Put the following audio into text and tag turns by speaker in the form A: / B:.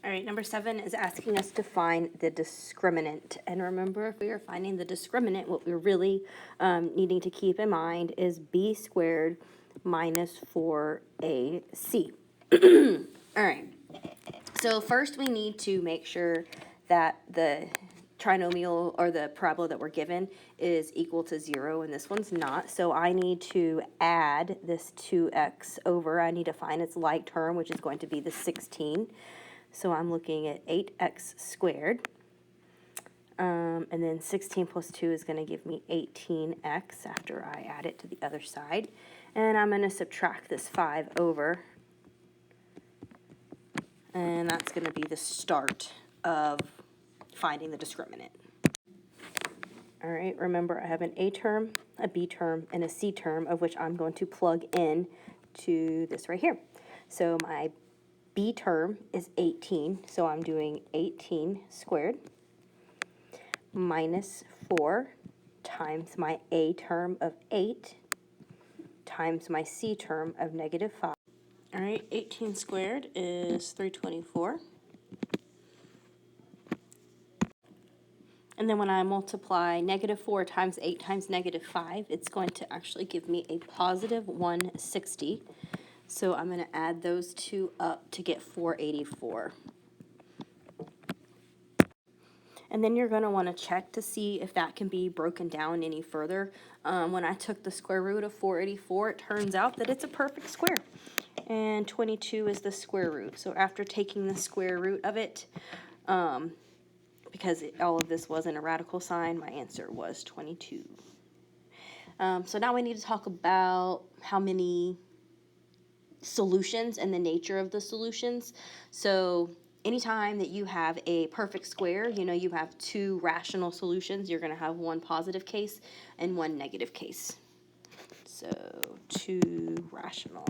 A: All right, number 7 is asking us to find the discriminant. And remember, if we are finding the discriminant, what we're really needing to keep in mind is b squared minus 4ac. All right, so first we need to make sure that the trinomial or the parabola that we're given is equal to 0, and this one's not. So I need to add this 2x over. I need to find its like term, which is going to be the 16. So I'm looking at 8x squared. And then 16 plus 2 is going to give me 18x after I add it to the other side. And I'm going to subtract this 5 over. And that's going to be the start of finding the discriminant. All right, remember I have an a term, a b term, and a c term, of which I'm going to plug in to this right here. So my b term is 18, so I'm doing 18 squared minus 4 times my a term of 8 times my c term of negative 5. All right, 18 squared is 324. And then when I multiply negative 4 times 8 times negative 5, it's going to actually give me a positive 160. So I'm going to add those two up to get 484. And then you're going to want to check to see if that can be broken down any further. When I took the square root of 484, it turns out that it's a perfect square. And 22 is the square root. So after taking the square root of it, because all of this wasn't a radical sign, my answer was 22. So now we need to talk about how many solutions and the nature of the solutions. So anytime that you have a perfect square, you have two rational solutions. You're going to have one positive case and one negative case. So 2 rational.